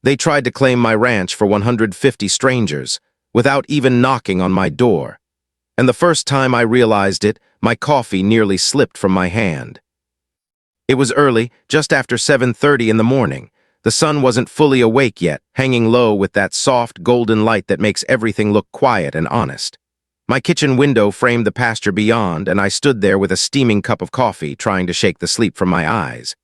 They tried to claim my ranch for 150 strangers, without even knocking on my door. And the first time I realized it, my coffee nearly slipped from my hand. It was early, just after 7:30 in the morning. The sun wasn't fully awake yet, hanging low with that soft, golden light that makes everything look quiet and honest. My kitchen window framed the pasture beyond, and I stood there with a steaming cup of coffee, trying to shake the sleep from my eyes.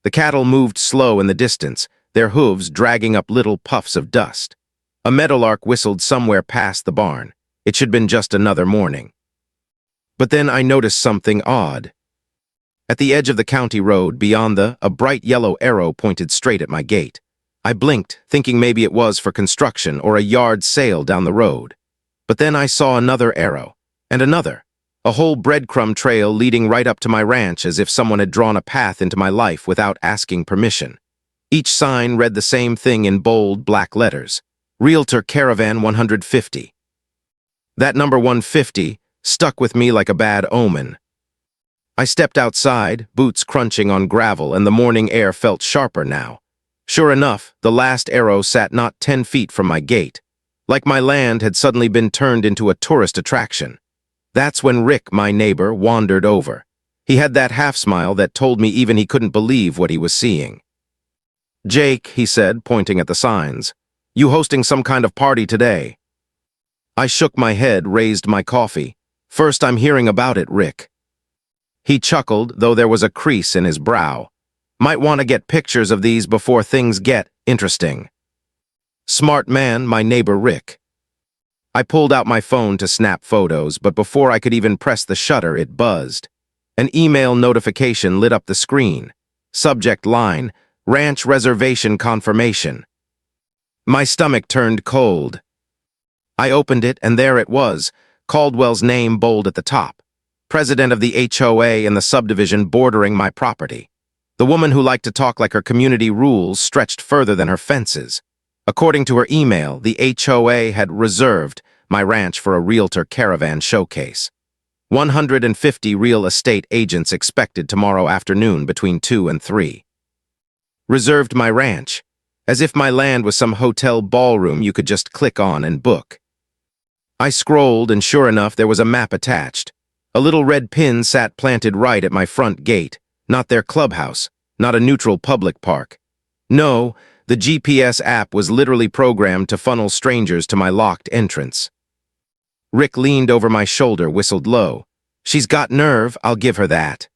The cattle moved slow in the distance, their hooves dragging up little puffs of dust. A meadowlark whistled somewhere past the barn. It should have been just another morning. But then I noticed something odd. At the edge of the county road, beyond a bright yellow arrow pointed straight at my gate. I blinked, thinking maybe it was for construction or a yard sale down the road. But then I saw another arrow, and another. A whole breadcrumb trail leading right up to my ranch, as if someone had drawn a path into my life without asking permission. Each sign read the same thing in bold black letters: Realtor Caravan 150. That number 150 stuck with me like a bad omen. I stepped outside, boots crunching on gravel, and the morning air felt sharper now. Sure enough, the last arrow sat not 10 feet from my gate, like my land had suddenly been turned into a tourist attraction. That's when Rick, my neighbor, wandered over. He had that half-smile that told me even he couldn't believe what he was seeing. "Jake," he said, pointing at the signs, "you hosting some kind of party today?" I shook my head, raised my coffee. "First I'm hearing about it, Rick." He chuckled, though there was a crease in his brow. "Might want to get pictures of these before things get interesting." Smart man, my neighbor Rick. I pulled out my phone to snap photos, but before I could even press the shutter, it buzzed. An email notification lit up the screen. Subject line: Ranch Reservation Confirmation. My stomach turned cold. I opened it, and there it was, Caldwell's name bold at the top. President of the HOA in the subdivision bordering my property. The woman who liked to talk like her community rules stretched further than her fences. According to her email, the HOA had reserved my ranch for a Realtor Caravan showcase. 150 real estate agents expected tomorrow afternoon between 2 and 3. Reserved my ranch, as if my land was some hotel ballroom you could just click on and book. I scrolled, and sure enough, there was a map attached. A little red pin sat planted right at my front gate, not their clubhouse, not a neutral public park. No, the GPS app was literally programmed to funnel strangers to my locked entrance. Rick leaned over my shoulder, whistled low. She's got nerve, I'll give her that.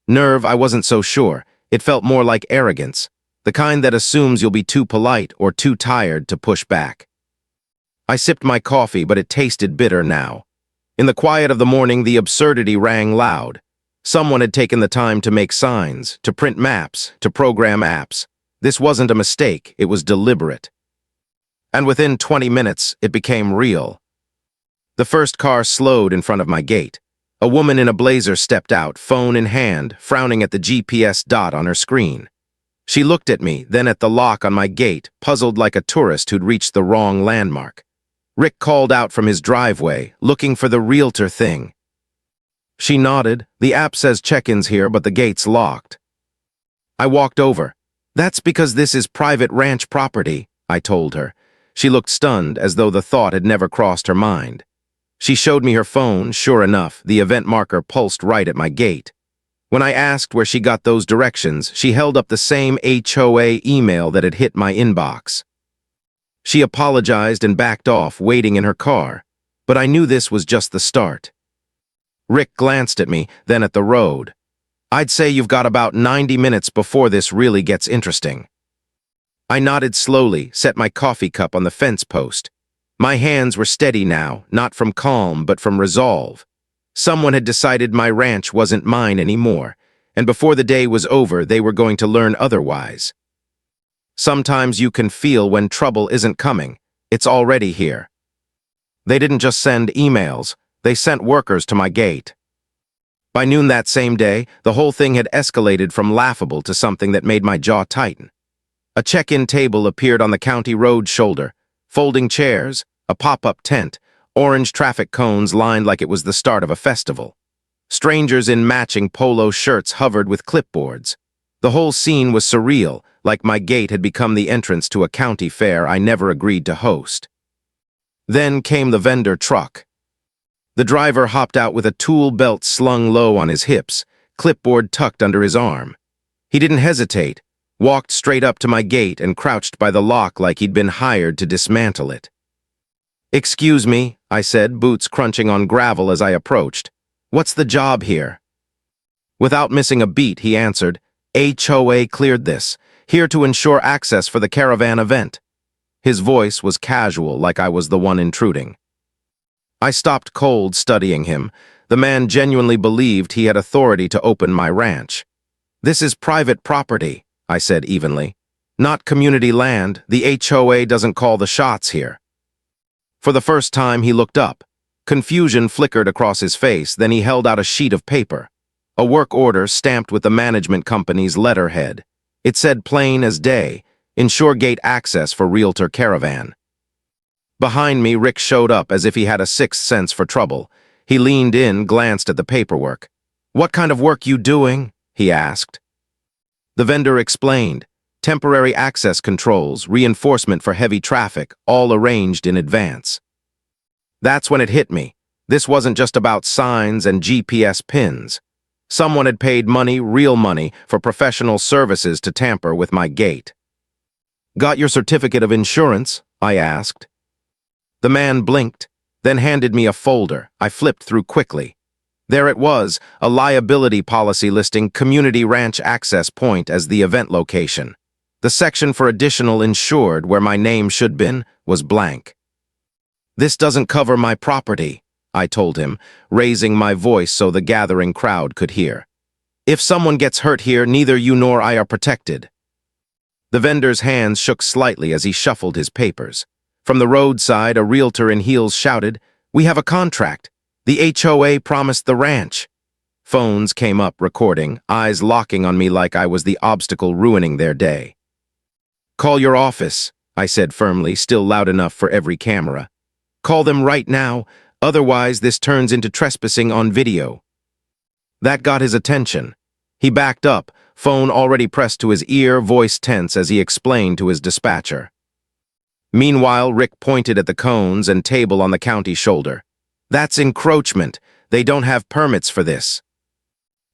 Nerve, I wasn't so sure. It felt more like arrogance, the kind that assumes you'll be too polite or too tired to push back. I sipped my coffee, but it tasted bitter now. In the quiet of the morning, the absurdity rang loud. Someone had taken the time to make signs, to print maps, to program apps. This wasn't a mistake, it was deliberate. And within 20 minutes, it became real. The first car slowed in front of my gate. A woman in a blazer stepped out, phone in hand, frowning at the GPS dot on her screen. She looked at me, then at the lock on my gate, puzzled like a tourist who'd reached the wrong landmark. Rick called out from his driveway, looking for the realtor thing. She nodded. The app says check-ins here, but the gate's locked. I walked over. That's because this is private ranch property, I told her. She looked stunned, as though the thought had never crossed her mind. She showed me her phone. Sure enough, the event marker pulsed right at my gate. When I asked where she got those directions, she held up the same HOA email that had hit my inbox. She apologized and backed off, waiting in her car. But I knew this was just the start. Rick glanced at me, then at the road. I'd say you've got about 90 minutes before this really gets interesting. I nodded slowly, set my coffee cup on the fence post. My hands were steady now, not from calm, but from resolve. Someone had decided my ranch wasn't mine anymore, and before the day was over, they were going to learn otherwise. Sometimes you can feel when trouble isn't coming. It's already here. They didn't just send emails, they sent workers to my gate. By noon that same day, the whole thing had escalated from laughable to something that made my jaw tighten. A check-in table appeared on the county road shoulder, folding chairs, a pop-up tent, orange traffic cones lined like it was the start of a festival. Strangers in matching polo shirts hovered with clipboards. The whole scene was surreal, like my gate had become the entrance to a county fair I never agreed to host. Then came the vendor truck. The driver hopped out with a tool belt slung low on his hips, clipboard tucked under his arm. He didn't hesitate, walked straight up to my gate and crouched by the lock like he'd been hired to dismantle it. "Excuse me," I said, boots crunching on gravel as I approached. "What's the job here?" Without missing a beat, he answered, "HOA cleared this, here to ensure access for the caravan event." His voice was casual, like I was the one intruding. I stopped cold, studying him. The man genuinely believed he had authority to open my ranch. "This is private property," I said evenly. "Not community land. The HOA doesn't call the shots here." For the first time, he looked up. Confusion flickered across his face, then he held out a sheet of paper. A work order stamped with the management company's letterhead. It said plain as day, "Ensure gate access for Realtor caravan." Behind me, Rick showed up as if he had a sixth sense for trouble. He leaned in, glanced at the paperwork. "What kind of work you doing?" he asked. The vendor explained. Temporary access controls, reinforcement for heavy traffic, all arranged in advance. That's when it hit me. This wasn't just about signs and GPS pins. Someone had paid money, real money, for professional services to tamper with my gate. "Got your certificate of insurance?" I asked. The man blinked, then handed me a folder. I flipped through quickly. There it was, a liability policy listing Community Ranch Access Point as the event location. The section for additional insured, where my name should been, was blank. "This doesn't cover my property," I told him, raising my voice so the gathering crowd could hear. "If someone gets hurt here, neither you nor I are protected." The vendor's hands shook slightly as he shuffled his papers. From the roadside, a realtor in heels shouted, "We have a contract. The HOA promised the ranch." Phones came up recording, eyes locking on me like I was the obstacle ruining their day. "Call your office," I said firmly, still loud enough for every camera. "Call them right now, otherwise this turns into trespassing on video." That got his attention. He backed up, phone already pressed to his ear, voice tense as he explained to his dispatcher. Meanwhile, Rick pointed at the cones and table on the county shoulder. "That's encroachment. They don't have permits for this."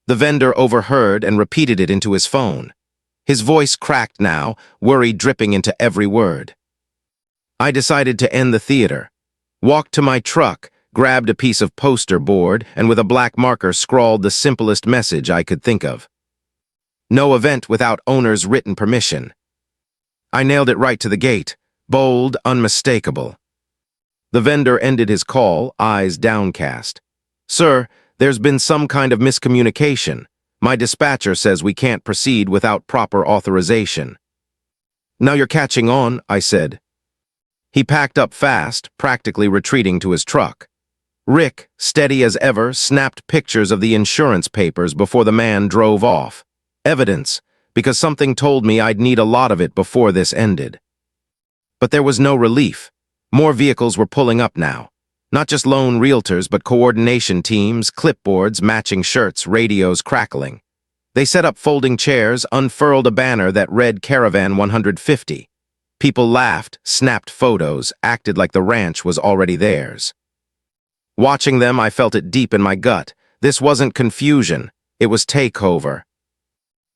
The vendor overheard and repeated it into his phone. His voice cracked now, worry dripping into every word. I decided to end the theater. Walked to my truck, grabbed a piece of poster board, and with a black marker scrawled the simplest message I could think of. "No event without owner's written permission." I nailed it right to the gate, bold, unmistakable. The vendor ended his call, eyes downcast. "Sir, there's been some kind of miscommunication. My dispatcher says we can't proceed without proper authorization." "Now you're catching on," I said. He packed up fast, practically retreating to his truck. Rick, steady as ever, snapped pictures of the insurance papers before the man drove off. Evidence, because something told me I'd need a lot of it before this ended. But there was no relief. More vehicles were pulling up now. Not just lone realtors, but coordination teams, clipboards, matching shirts, radios crackling. They set up folding chairs, unfurled a banner that read Caravan 150. People laughed, snapped photos, acted like the ranch was already theirs. Watching them, I felt it deep in my gut. This wasn't confusion, it was takeover.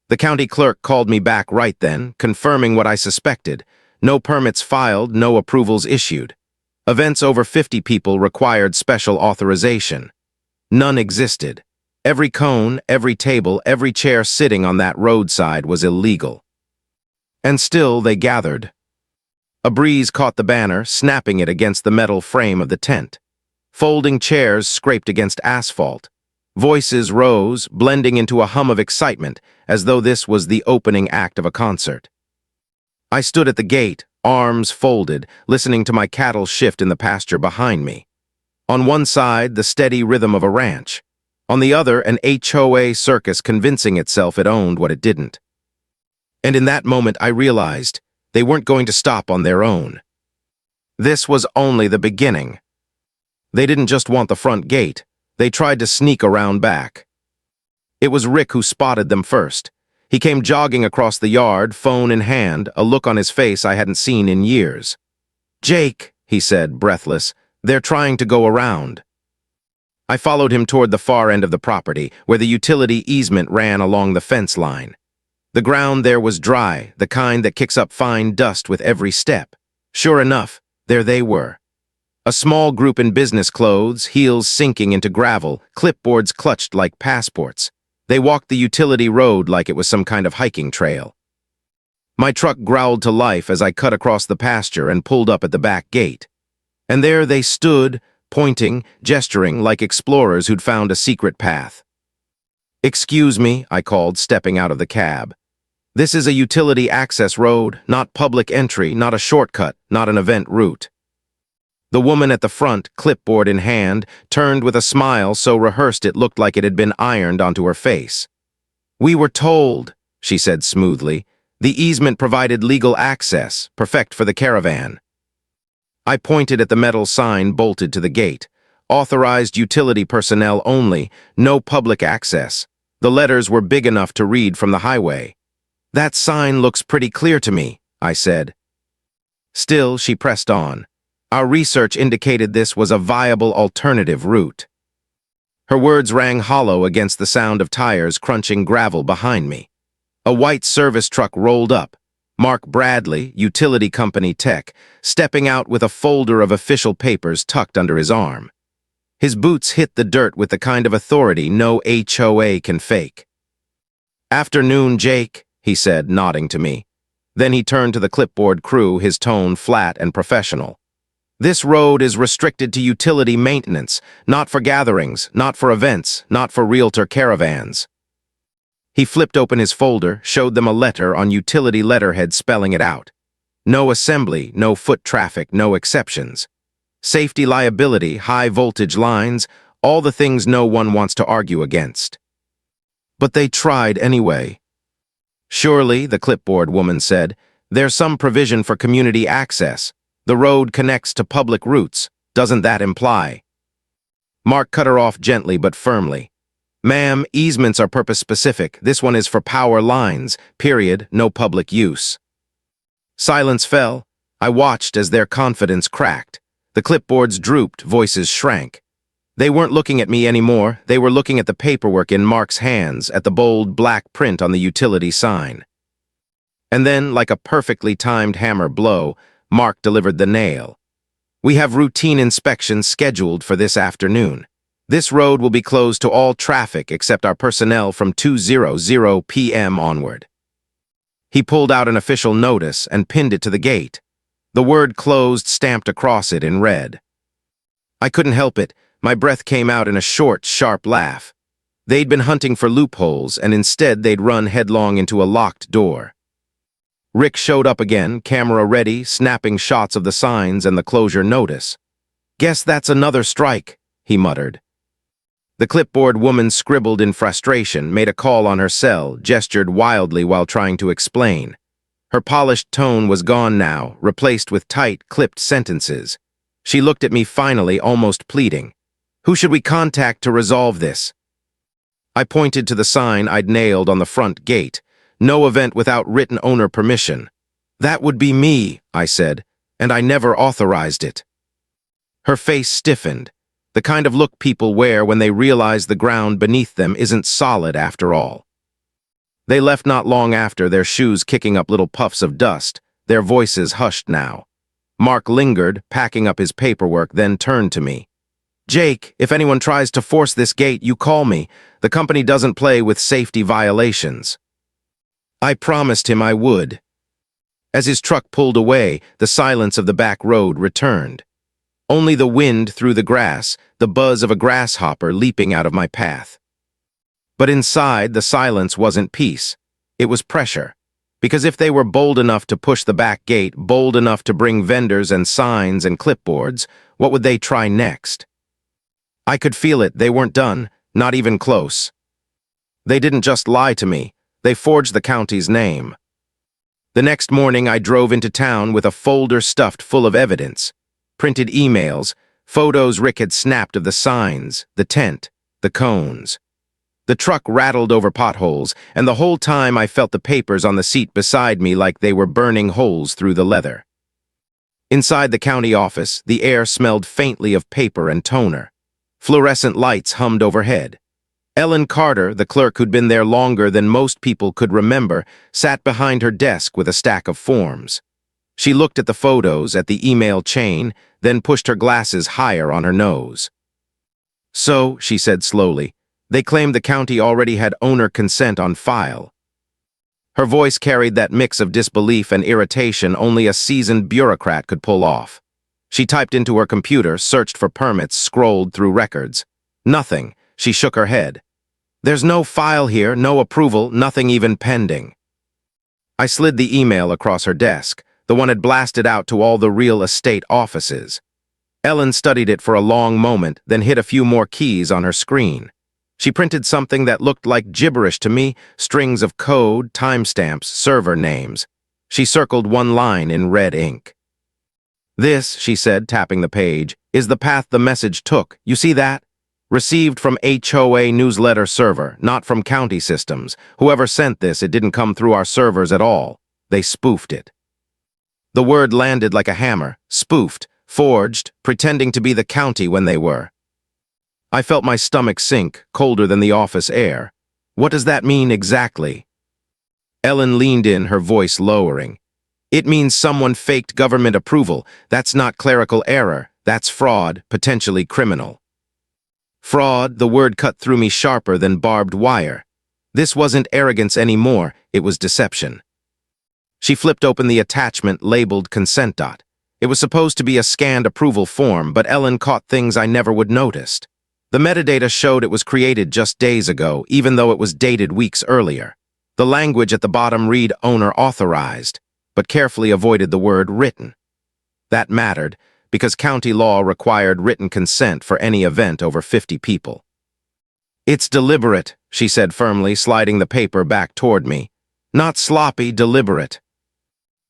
The county clerk called me back right then, confirming what I suspected. No permits filed, no approvals issued. Events over 50 people required special authorization. None existed. Every cone, every table, every chair sitting on that roadside was illegal. And still they gathered. A breeze caught the banner, snapping it against the metal frame of the tent. Folding chairs scraped against asphalt. Voices rose, blending into a hum of excitement, as though this was the opening act of a concert. I stood at the gate, arms folded, listening to my cattle shift in the pasture behind me. On one side, the steady rhythm of a ranch. On the other, an HOA circus convincing itself it owned what it didn't. And in that moment, I realized they weren't going to stop on their own. This was only the beginning. They didn't just want the front gate. They tried to sneak around back. It was Rick who spotted them first. He came jogging across the yard, phone in hand, a look on his face I hadn't seen in years. "Jake," he said, breathless, "they're trying to go around." I followed him toward the far end of the property, where the utility easement ran along the fence line. The ground there was dry, the kind that kicks up fine dust with every step. Sure enough, there they were. A small group in business clothes, heels sinking into gravel, clipboards clutched like passports. They walked the utility road like it was some kind of hiking trail. My truck growled to life as I cut across the pasture and pulled up at the back gate. And there they stood, pointing, gesturing like explorers who'd found a secret path. "Excuse me," I called, stepping out of the cab. "This is a utility access road, not public entry, not a shortcut, not an event route." The woman at the front, clipboard in hand, turned with a smile so rehearsed it looked like it had been ironed onto her face. "We were told," she said smoothly, "the easement provided legal access, perfect for the caravan." I pointed at the metal sign bolted to the gate. "Authorized utility personnel only, no public access." The letters were big enough to read from the highway. "That sign looks pretty clear to me," I said. Still, she pressed on. "Our research indicated this was a viable alternative route." Her words rang hollow against the sound of tires crunching gravel behind me. A white service truck rolled up. Mark Bradley, utility company tech, stepping out with a folder of official papers tucked under his arm. His boots hit the dirt with the kind of authority no HOA can fake. "Afternoon, Jake," he said, nodding to me. Then he turned to the clipboard crew, his tone flat and professional. "This road is restricted to utility maintenance, not for gatherings, not for events, not for realtor caravans." He flipped open his folder, showed them a letter on utility letterhead spelling it out. No assembly, no foot traffic, no exceptions. Safety liability, high voltage lines, all the things no one wants to argue against. But they tried anyway. "Surely," the clipboard woman said, "there's some provision for community access. The road connects to public routes. Doesn't that imply?" Mark cut her off gently but firmly. "Ma'am, easements are purpose-specific. This one is for power lines, period, no public use." Silence fell. I watched as their confidence cracked. The clipboards drooped, voices shrank. They weren't looking at me anymore. They were looking at the paperwork in Mark's hands, at the bold black print on the utility sign. And then, like a perfectly timed hammer blow, Mark delivered the nail. "We have routine inspections scheduled for this afternoon. This road will be closed to all traffic except our personnel from 2:00 p.m. onward." He pulled out an official notice and pinned it to the gate. The word "closed" stamped across it in red. I couldn't help it. My breath came out in a short, sharp laugh. They'd been hunting for loopholes, and instead they'd run headlong into a locked door. Rick showed up again, camera ready, snapping shots of the signs and the closure notice. "Guess that's another strike," he muttered. The clipboard woman scribbled in frustration, made a call on her cell, gestured wildly while trying to explain. Her polished tone was gone now, replaced with tight, clipped sentences. She looked at me finally, almost pleading. "Who should we contact to resolve this?" I pointed to the sign I'd nailed on the front gate. "No event without written owner permission." "That would be me," I said, "and I never authorized it." Her face stiffened, the kind of look people wear when they realize the ground beneath them isn't solid after all. They left not long after, their shoes kicking up little puffs of dust, their voices hushed now. Mark lingered, packing up his paperwork, then turned to me. "Jake, if anyone tries to force this gate, you call me. The company doesn't play with safety violations." I promised him I would. As his truck pulled away, the silence of the back road returned. Only the wind through the grass, the buzz of a grasshopper leaping out of my path. But inside, the silence wasn't peace. It was pressure. Because if they were bold enough to push the back gate, bold enough to bring vendors and signs and clipboards, what would they try next? I could feel it. They weren't done, not even close. They didn't just lie to me. They forged the county's name. The next morning, I drove into town with a folder stuffed full of evidence. Printed emails, photos Rick had snapped of the signs, the tent, the cones. The truck rattled over potholes, and the whole time I felt the papers on the seat beside me like they were burning holes through the leather. Inside the county office, the air smelled faintly of paper and toner. Fluorescent lights hummed overhead. Ellen Carter, the clerk who'd been there longer than most people could remember, sat behind her desk with a stack of forms. She looked at the photos, at the email chain, then pushed her glasses higher on her nose. "So," she said slowly, "they claimed the county already had owner consent on file." Her voice carried that mix of disbelief and irritation only a seasoned bureaucrat could pull off. She typed into her computer, searched for permits, scrolled through records. Nothing. She shook her head. "There's no file here, no approval, nothing even pending." I slid the email across her desk, the one had blasted out to all the real estate offices. Ellen studied it for a long moment, then hit a few more keys on her screen. She printed something that looked like gibberish to me, strings of code, timestamps, server names. She circled one line in red ink. "This," she said, tapping the page, "is the path the message took. You see that? Received from HOA newsletter server, not from county systems. Whoever sent this, it didn't come through our servers at all. They spoofed it." The word landed like a hammer. Spoofed, forged, pretending to be the county when they were. I felt my stomach sink, colder than the office air. What does that mean exactly? Ellen leaned in, her voice lowering. "It means someone faked government approval. That's not clerical error. That's fraud, potentially criminal." Fraud, the word cut through me sharper than barbed wire. This wasn't arrogance anymore, it was deception. She flipped open the attachment labeled consent. It was supposed to be a scanned approval form, but Ellen caught things I never would noticed. The metadata showed it was created just days ago, even though it was dated weeks earlier. The language at the bottom read owner authorized, but carefully avoided the word written. That mattered, because county law required written consent for any event over 50 people. "It's deliberate," she said firmly, sliding the paper back toward me. "Not sloppy, deliberate."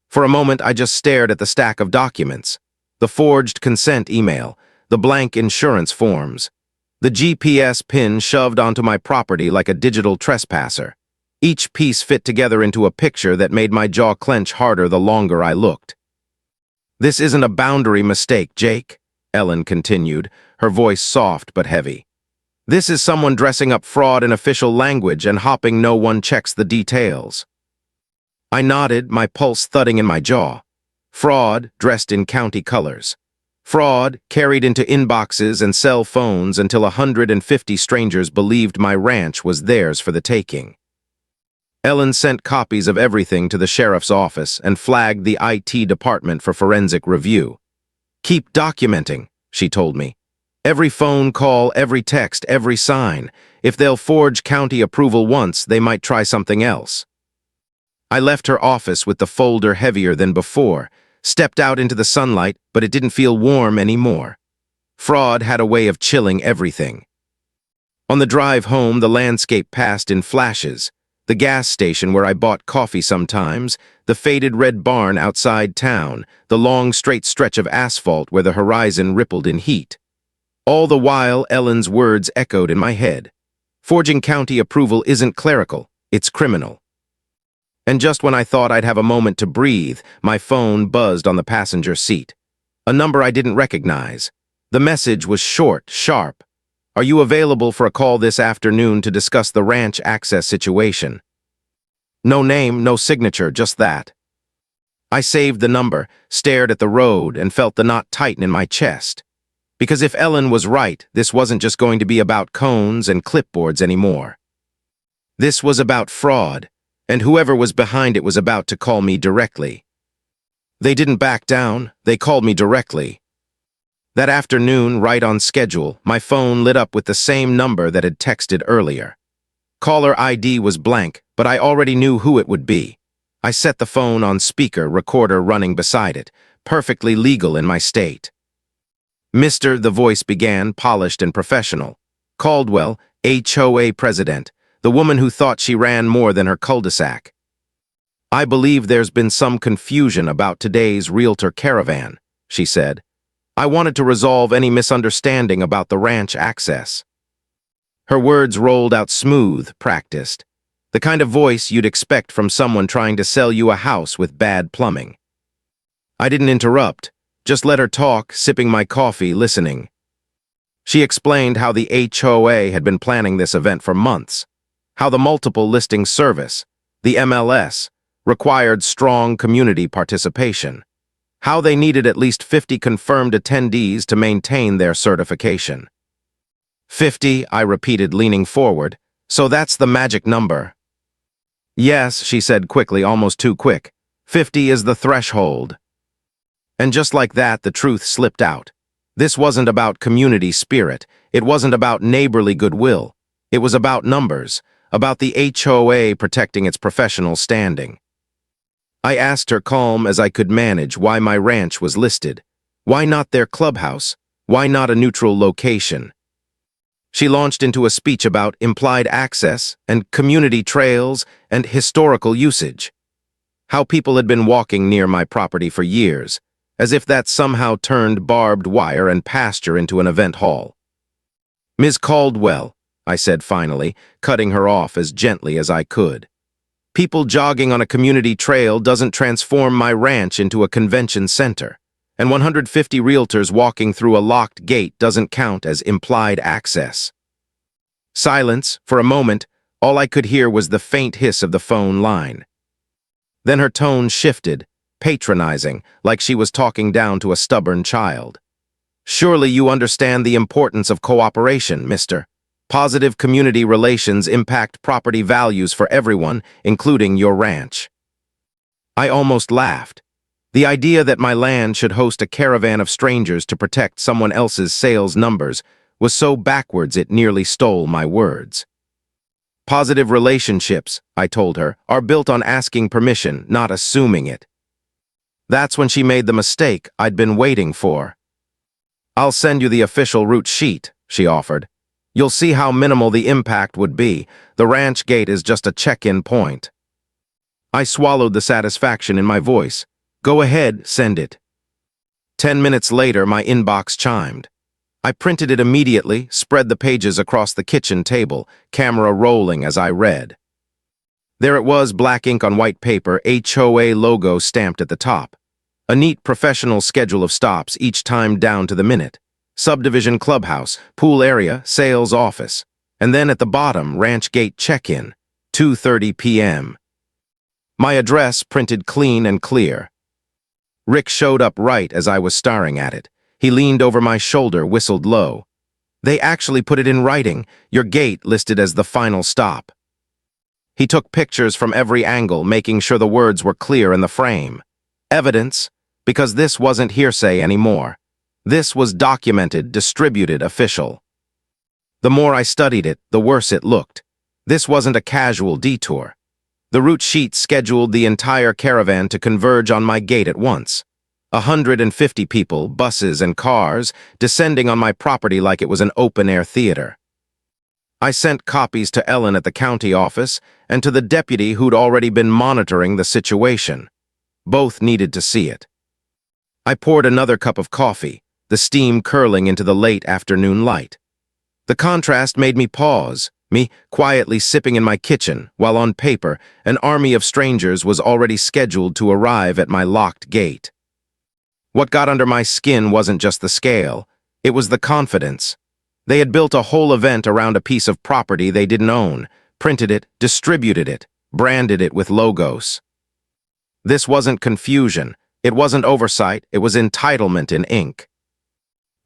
For a moment, I just stared at the stack of documents. The forged consent email, the blank insurance forms, the GPS pin shoved onto my property like a digital trespasser. Each piece fit together into a picture that made my jaw clench harder the longer I looked. "This isn't a boundary mistake, Jake," Ellen continued, her voice soft but heavy. "This is someone dressing up fraud in official language and hoping no one checks the details." I nodded, my pulse thudding in my jaw. Fraud, dressed in county colors. Fraud, carried into inboxes and cell phones until 150 strangers believed my ranch was theirs for the taking. Ellen sent copies of everything to the sheriff's office and flagged the IT department for forensic review. "Keep documenting," she told me. "Every phone call, every text, every sign. If they'll forge county approval once, they might try something else." I left her office with the folder heavier than before, stepped out into the sunlight, but it didn't feel warm anymore. Fraud had a way of chilling everything. On the drive home, the landscape passed in flashes. The gas station where I bought coffee sometimes, the faded red barn outside town, the long straight stretch of asphalt where the horizon rippled in heat. All the while, Ellen's words echoed in my head. Forging county approval isn't clerical, it's criminal. And just when I thought I'd have a moment to breathe, my phone buzzed on the passenger seat. A number I didn't recognize. The message was short, sharp. "Are you available for a call this afternoon to discuss the ranch access situation?" No name, no signature, just that. I saved the number, stared at the road, and felt the knot tighten in my chest. Because if Ellen was right, this wasn't just going to be about cones and clipboards anymore. This was about fraud, and whoever was behind it was about to call me directly. They didn't back down, they called me directly. That afternoon, right on schedule, my phone lit up with the same number that had texted earlier. Caller ID was blank, but I already knew who it would be. I set the phone on speaker, recorder running beside it, perfectly legal in my state. "Mr." the voice began, polished and professional. "Caldwell, HOA president, the woman who thought she ran more than her cul-de-sac. I believe there's been some confusion about today's realtor caravan," she said. "I wanted to resolve any misunderstanding about the ranch access." Her words rolled out smooth, practiced. The kind of voice you'd expect from someone trying to sell you a house with bad plumbing. I didn't interrupt, just let her talk, sipping my coffee, listening. She explained how the HOA had been planning this event for months, how the multiple listing service, the MLS, required strong community participation, how they needed at least 50 confirmed attendees to maintain their certification. 50, I repeated, leaning forward. So that's the magic number. Yes, she said quickly, almost too quick. 50 is the threshold. And just like that, the truth slipped out. This wasn't about community spirit. It wasn't about neighborly goodwill. It was about numbers, about the HOA protecting its professional standing. I asked her, calm as I could manage, why my ranch was listed. Why not their clubhouse? Why not a neutral location? She launched into a speech about implied access and community trails and historical usage. How people had been walking near my property for years, as if that somehow turned barbed wire and pasture into an event hall. Ms. Caldwell, I said finally, cutting her off as gently as I could. People jogging on a community trail doesn't transform my ranch into a convention center, and 150 realtors walking through a locked gate doesn't count as implied access. Silence. For a moment, all I could hear was the faint hiss of the phone line. Then her tone shifted, patronizing, like she was talking down to a stubborn child. Surely you understand the importance of cooperation, mister. Positive community relations impact property values for everyone, including your ranch. I almost laughed. The idea that my land should host a caravan of strangers to protect someone else's sales numbers was so backwards it nearly stole my words. Positive relationships, I told her, are built on asking permission, not assuming it. That's when she made the mistake I'd been waiting for. I'll send you the official route sheet, she offered. You'll see how minimal the impact would be. The ranch gate is just a check-in point. I swallowed the satisfaction in my voice. Go ahead, send it. 10 minutes later, my inbox chimed. I printed it immediately, spread the pages across the kitchen table, camera rolling as I read. There it was, black ink on white paper, HOA logo stamped at the top. A neat professional schedule of stops, each timed down to the minute. Subdivision clubhouse, pool area, sales office. And then at the bottom, ranch gate check-in, 2:30 p.m. My address printed clean and clear. Rick showed up right as I was staring at it. He leaned over my shoulder, whistled low. They actually put it in writing, your gate listed as the final stop. He took pictures from every angle, making sure the words were clear in the frame. Evidence, because this wasn't hearsay anymore. This was documented, distributed, official. The more I studied it, the worse it looked. This wasn't a casual detour. The route sheet scheduled the entire caravan to converge on my gate at once. 150 people, buses and cars, descending on my property like it was an open-air theater. I sent copies to Ellen at the county office and to the deputy who'd already been monitoring the situation. Both needed to see it. I poured another cup of coffee, the steam curling into the late afternoon light. The contrast made me pause, me quietly sipping in my kitchen, while on paper, an army of strangers was already scheduled to arrive at my locked gate. What got under my skin wasn't just the scale, it was the confidence. They had built a whole event around a piece of property they didn't own, printed it, distributed it, branded it with logos. This wasn't confusion, it wasn't oversight, it was entitlement in ink.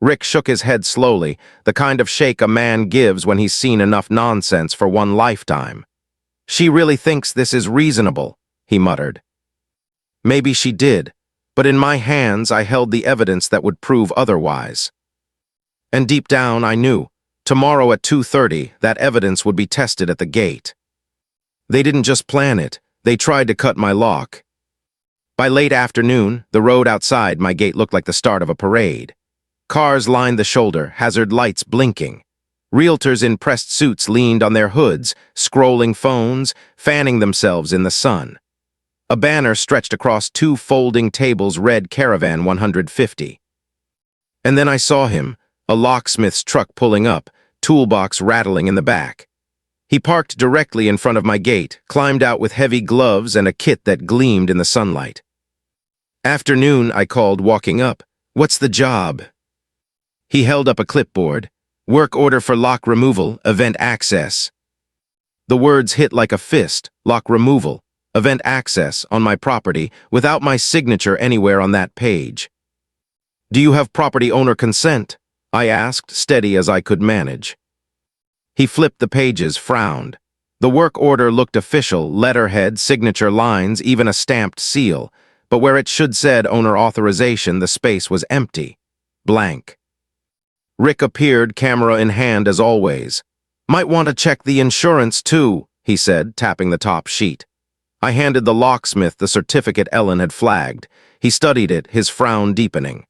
Rick shook his head slowly, the kind of shake a man gives when he's seen enough nonsense for one lifetime. She really thinks this is reasonable, he muttered. Maybe she did, but in my hands I held the evidence that would prove otherwise. And deep down I knew, tomorrow at 2:30, that evidence would be tested at the gate. They didn't just plan it, they tried to cut my lock. By late afternoon, the road outside my gate looked like the start of a parade. Cars lined the shoulder, hazard lights blinking. Realtors in pressed suits leaned on their hoods, scrolling phones, fanning themselves in the sun. A banner stretched across two folding tables read Caravan 150. And then I saw him, a locksmith's truck pulling up, toolbox rattling in the back. He parked directly in front of my gate, climbed out with heavy gloves and a kit that gleamed in the sunlight. "Afternoon," I called, walking up. "What's the job?" He held up a clipboard. "Work order for lock removal, event access." The words hit like a fist. Lock removal, event access, on my property, without my signature anywhere on that page. "Do you have property owner consent?" I asked, steady as I could manage. He flipped the pages, frowned. The work order looked official, letterhead, signature lines, even a stamped seal, but where it should said owner authorization, the space was empty. Blank. Rick appeared, camera in hand as always. "Might want to check the insurance too," he said, tapping the top sheet. I handed the locksmith the certificate Ellen had flagged. He studied it, his frown deepening.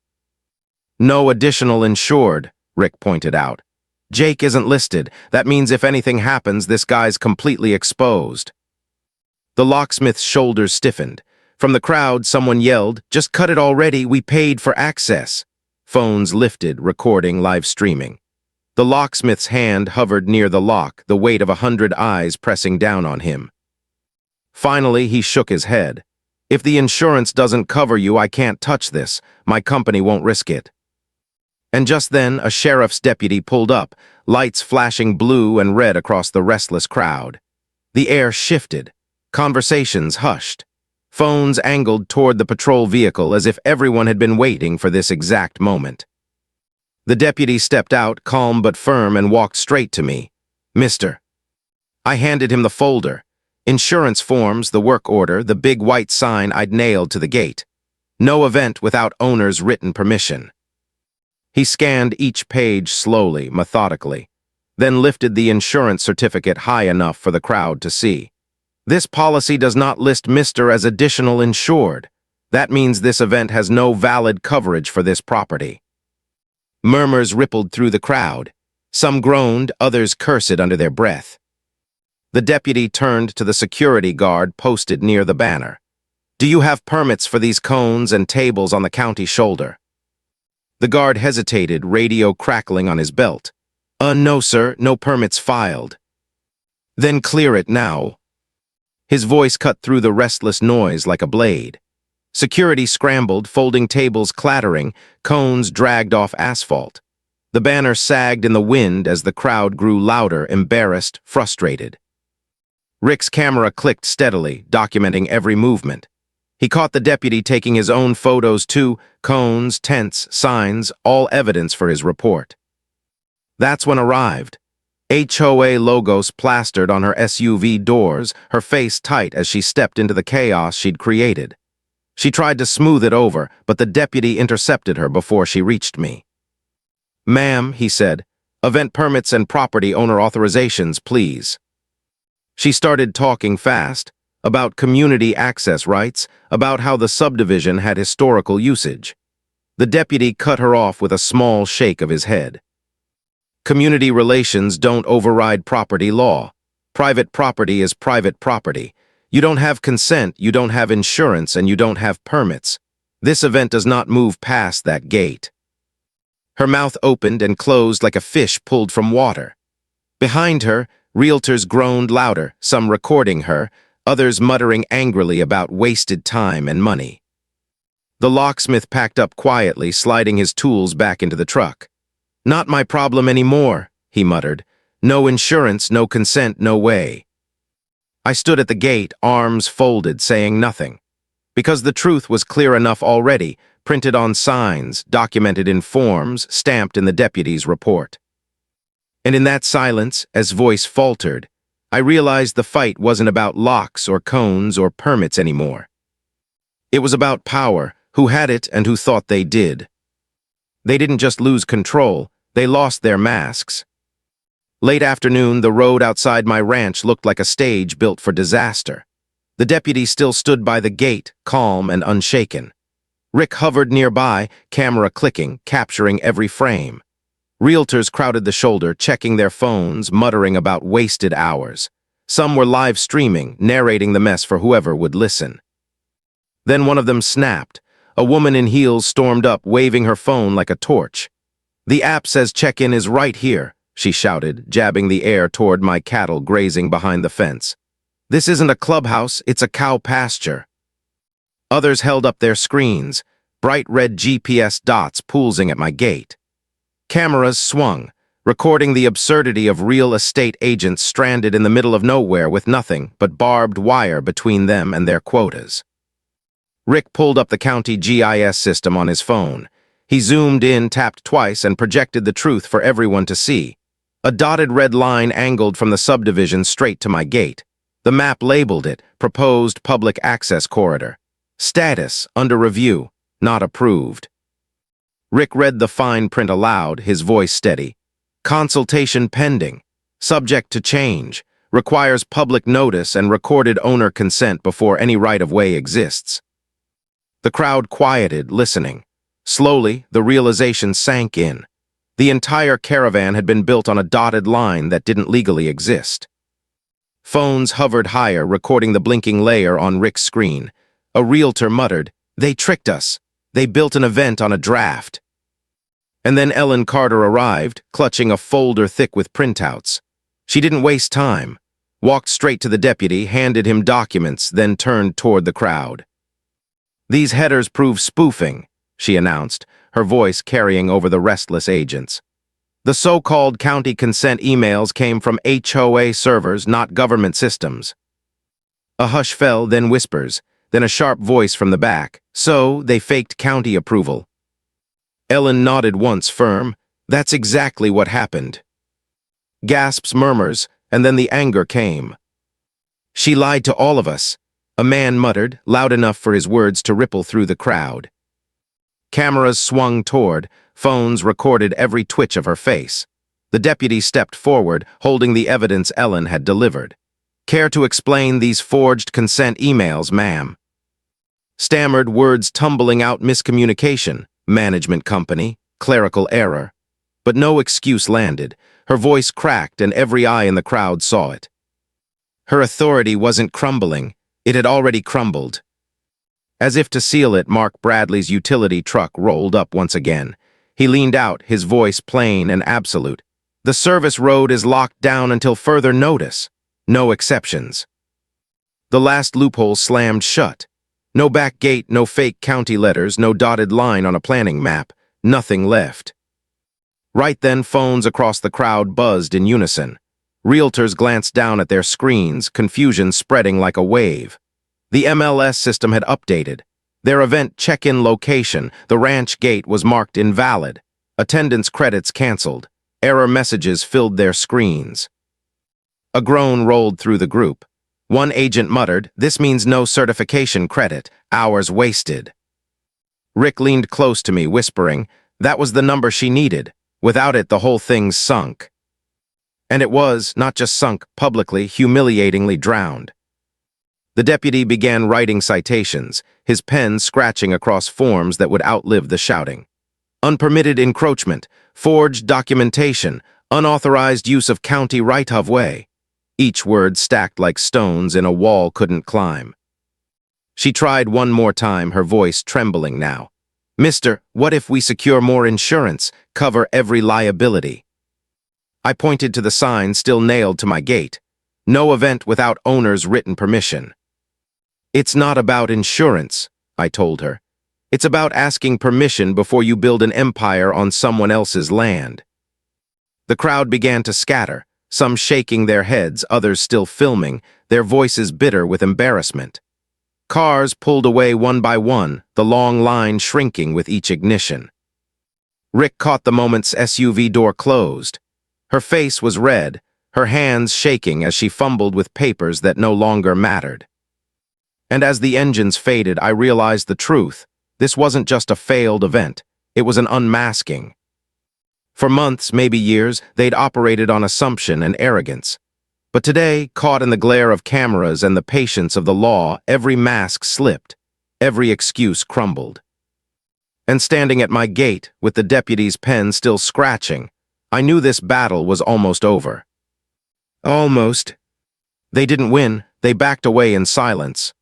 "No additional insured," Rick pointed out. "Jake isn't listed. That means if anything happens, this guy's completely exposed." The locksmith's shoulders stiffened. From the crowd, someone yelled, "Just cut it already, we paid for access." Phones lifted, recording, live streaming. The locksmith's hand hovered near the lock, the weight of 100 eyes pressing down on him. Finally, he shook his head. "If the insurance doesn't cover you, I can't touch this. My company won't risk it." And just then, a sheriff's deputy pulled up, lights flashing blue and red across the restless crowd. The air shifted. Conversations hushed. Phones angled toward the patrol vehicle as if everyone had been waiting for this exact moment. The deputy stepped out, calm but firm, and walked straight to me. "Mister." I handed him the folder. Insurance forms, the work order, the big white sign I'd nailed to the gate. No event without owner's written permission. He scanned each page slowly, methodically, then lifted the insurance certificate high enough for the crowd to see. "This policy does not list Mr. as additional insured. That means this event has no valid coverage for this property." Murmurs rippled through the crowd. Some groaned, others cursed under their breath. The deputy turned to the security guard posted near the banner. "Do you have permits for these cones and tables on the county shoulder?" The guard hesitated, radio crackling on his belt. No, sir, no permits filed." "Then clear it now." His voice cut through the restless noise like a blade. Security scrambled, folding tables clattering, cones dragged off asphalt. The banner sagged in the wind as the crowd grew louder, embarrassed, frustrated. Rick's camera clicked steadily, documenting every movement. He caught the deputy taking his own photos too, cones, tents, signs, all evidence for his report. That's when arrived. HOA logos plastered on her SUV doors, her face tight as she stepped into the chaos she'd created. She tried to smooth it over, but the deputy intercepted her before she reached me. "Ma'am," he said, "event permits and property owner authorizations, please." She started talking fast, about community access rights, about how the subdivision had historical usage. The deputy cut her off with a small shake of his head. "Community relations don't override property law. Private property is private property. You don't have consent, you don't have insurance, and you don't have permits. This event does not move past that gate." Her mouth opened and closed like a fish pulled from water. Behind her, realtors groaned louder, some recording her, others muttering angrily about wasted time and money. The locksmith packed up quietly, sliding his tools back into the truck. "Not my problem anymore," he muttered. "No insurance, no consent, no way." I stood at the gate, arms folded, saying nothing. Because the truth was clear enough already, printed on signs, documented in forms, stamped in the deputy's report. And in that silence, as voice faltered, I realized the fight wasn't about locks or cones or permits anymore. It was about power, who had it and who thought they did. They didn't just lose control, they lost their masks. Late afternoon, the road outside my ranch looked like a stage built for disaster. The deputy still stood by the gate, calm and unshaken. Rick hovered nearby, camera clicking, capturing every frame. Realtors crowded the shoulder, checking their phones, muttering about wasted hours. Some were live streaming, narrating the mess for whoever would listen. Then one of them snapped. A woman in heels stormed up, waving her phone like a torch. "The app says check-in is right here. she shouted, jabbing the air toward my cattle grazing behind the fence. "This isn't a clubhouse, it's a cow pasture." Others held up their screens, bright red GPS dots pulsing at my gate. Cameras swung, recording the absurdity of real estate agents stranded in the middle of nowhere with nothing but barbed wire between them and their quotas. Rick pulled up the county GIS system on his phone. He zoomed in, tapped twice, and projected the truth for everyone to see. A dotted red line angled from the subdivision straight to my gate. The map labeled it, Proposed Public Access Corridor. Status, under review, not approved. Rick read the fine print aloud, his voice steady. Consultation pending. Subject to change. Requires public notice and recorded owner consent before any right-of-way exists. The crowd quieted, listening. Slowly, the realization sank in. The entire caravan had been built on a dotted line that didn't legally exist. Phones hovered higher, recording the blinking layer on Rick's screen. A realtor muttered, "They tricked us. They built an event on a draft." And then Ellen Carter arrived, clutching a folder thick with printouts. She didn't waste time. Walked straight to the deputy, handed him documents, then turned toward the crowd. "These headers prove spoofing," she announced, her voice carrying over the restless agents. "The so-called county consent emails came from HOA servers, not government systems." A hush fell, then whispers, then a sharp voice from the back. "So, they faked county approval." Ellen nodded once, firm. "That's exactly what happened." Gasps, murmurs, and then the anger came. "She lied to all of us," a man muttered, loud enough for his words to ripple through the crowd. Cameras swung toward, phones recorded every twitch of her face. The deputy stepped forward, holding the evidence Ellen had delivered. "Care to explain these forged consent emails, ma'am?" Stammered, words tumbling out. "Miscommunication, management company, clerical error." But no excuse landed. Her voice cracked, and every eye in the crowd saw it. Her authority wasn't crumbling. It had already crumbled. As if to seal it, Mark Bradley's utility truck rolled up once again. He leaned out, his voice plain and absolute. "The service road is locked down until further notice. No exceptions." The last loophole slammed shut. No back gate, no fake county letters, no dotted line on a planning map. Nothing left. Right then, phones across the crowd buzzed in unison. Realtors glanced down at their screens, confusion spreading like a wave. The MLS system had updated. Their event check-in location, the ranch gate, was marked invalid. Attendance credits canceled. Error messages filled their screens. A groan rolled through the group. One agent muttered, "This means no certification credit. Hours wasted." Rick leaned close to me, whispering, "That was the number she needed. Without it, the whole thing's sunk." And it was, not just sunk, publicly, humiliatingly drowned. The deputy began writing citations, his pen scratching across forms that would outlive the shouting. Unpermitted encroachment, forged documentation, unauthorized use of county right-of-way. Each word stacked like stones in a wall couldn't climb. She tried one more time, her voice trembling now. "Mister, what if we secure more insurance, cover every liability?" I pointed to the sign still nailed to my gate. "No event without owner's written permission." "It's not about insurance," I told her. "It's about asking permission before you build an empire on someone else's land." The crowd began to scatter, some shaking their heads, others still filming, their voices bitter with embarrassment. Cars pulled away one by one, the long line shrinking with each ignition. Rick caught the moment's SUV door closed. Her face was red, her hands shaking as she fumbled with papers that no longer mattered. And as the engines faded, I realized the truth. This wasn't just a failed event. It was an unmasking. For months, maybe years, they'd operated on assumption and arrogance. But today, caught in the glare of cameras and the patience of the law, every mask slipped, every excuse crumbled. And standing at my gate, with the deputy's pen still scratching, I knew this battle was almost over. Almost. They didn't win, they backed away in silence.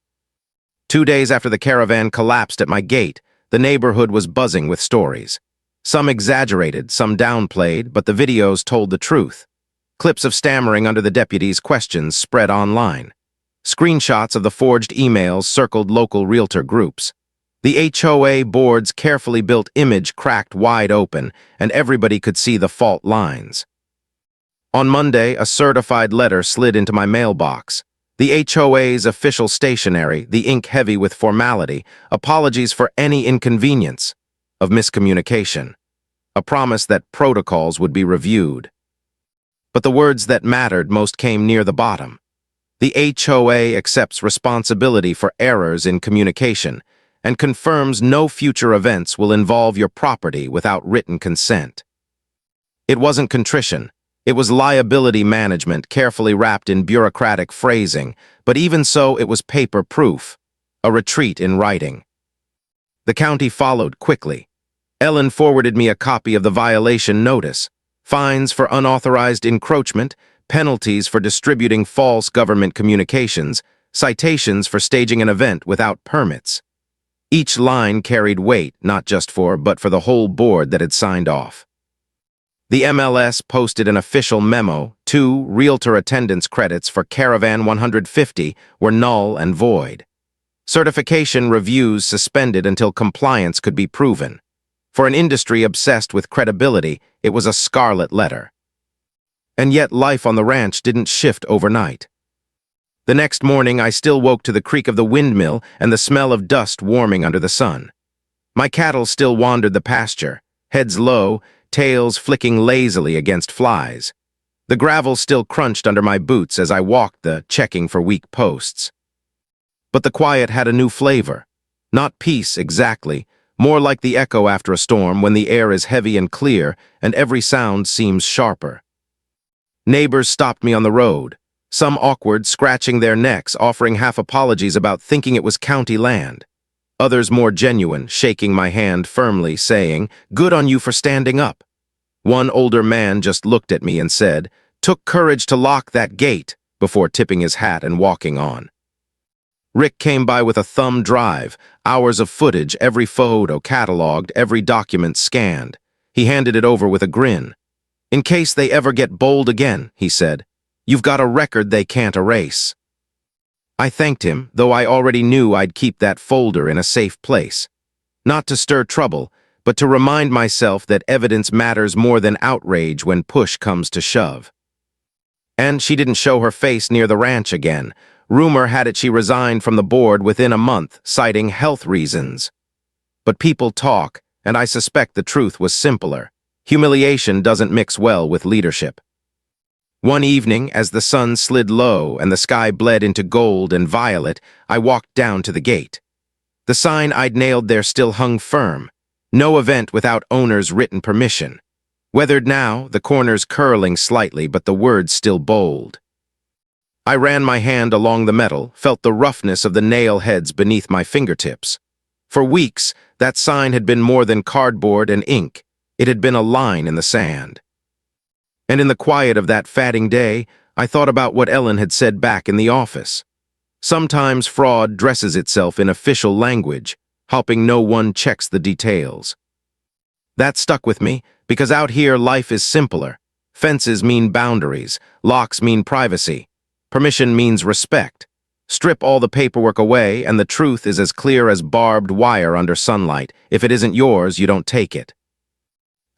2 days after the caravan collapsed at my gate, the neighborhood was buzzing with stories. Some exaggerated, some downplayed, but the videos told the truth. Clips of stammering under the deputy's questions spread online. Screenshots of the forged emails circled local realtor groups. The HOA board's carefully built image cracked wide open, and everybody could see the fault lines. On Monday, a certified letter slid into my mailbox. The HOA's official stationery, the ink heavy with formality, apologies for any inconvenience of miscommunication, a promise that protocols would be reviewed. But the words that mattered most came near the bottom. The HOA accepts responsibility for errors in communication and confirms no future events will involve your property without written consent. It wasn't contrition. It was liability management carefully wrapped in bureaucratic phrasing, but even so it was paper-proof, a retreat in writing. The county followed quickly. Ellen forwarded me a copy of the violation notice: fines for unauthorized encroachment, penalties for distributing false government communications, citations for staging an event without permits. Each line carried weight, not just for, but for the whole board that had signed off. The MLS posted an official memo: 2 realtor attendance credits for Caravan 150 were null and void. Certification reviews suspended until compliance could be proven. For an industry obsessed with credibility, it was a scarlet letter. And yet life on the ranch didn't shift overnight. The next morning, I still woke to the creak of the windmill and the smell of dust warming under the sun. My cattle still wandered the pasture, heads low, tails flicking lazily against flies. The gravel still crunched under my boots as I walked checking for weak posts. But the quiet had a new flavor. Not peace exactly, more like the echo after a storm when the air is heavy and clear and every sound seems sharper. Neighbors stopped me on the road, some awkward, scratching their necks, offering half apologies about thinking it was county land. Others more genuine, shaking my hand firmly, saying, "Good on you for standing up." One older man just looked at me and said, "Took courage to lock that gate," before tipping his hat and walking on. Rick came by with a thumb drive, hours of footage, every photo cataloged, every document scanned. He handed it over with a grin. "In case they ever get bold again," he said, "you've got a record they can't erase." I thanked him, though I already knew I'd keep that folder in a safe place. Not to stir trouble, but to remind myself that evidence matters more than outrage when push comes to shove. And she didn't show her face near the ranch again. Rumor had it she resigned from the board within a month, citing health reasons. But people talk, and I suspect the truth was simpler. Humiliation doesn't mix well with leadership. One evening, as the sun slid low and the sky bled into gold and violet, I walked down to the gate. The sign I'd nailed there still hung firm: no event without owner's written permission. Weathered now, the corners curling slightly, but the words still bold. I ran my hand along the metal, felt the roughness of the nail heads beneath my fingertips. For weeks, that sign had been more than cardboard and ink. It had been a line in the sand. And in the quiet of that fatting day, I thought about what Ellen had said back in the office. Sometimes fraud dresses itself in official language, hoping no one checks the details. That stuck with me, because out here life is simpler. Fences mean boundaries, locks mean privacy, permission means respect. Strip all the paperwork away, and the truth is as clear as barbed wire under sunlight. If it isn't yours, you don't take it.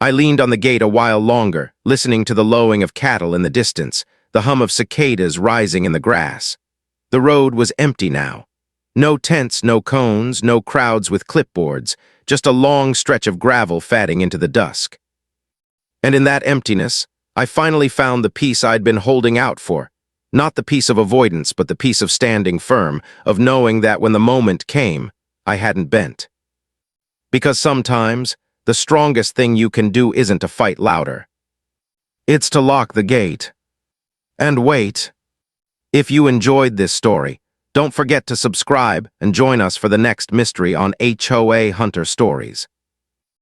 I leaned on the gate a while longer, listening to the lowing of cattle in the distance, the hum of cicadas rising in the grass. The road was empty now. No tents, no cones, no crowds with clipboards, just a long stretch of gravel fading into the dusk. And in that emptiness, I finally found the peace I'd been holding out for. Not the peace of avoidance, but the peace of standing firm, of knowing that when the moment came, I hadn't bent. Because sometimes, the strongest thing you can do isn't to fight louder. It's to lock the gate. And wait. If you enjoyed this story, don't forget to subscribe and join us for the next mystery on HOA Hunter Stories.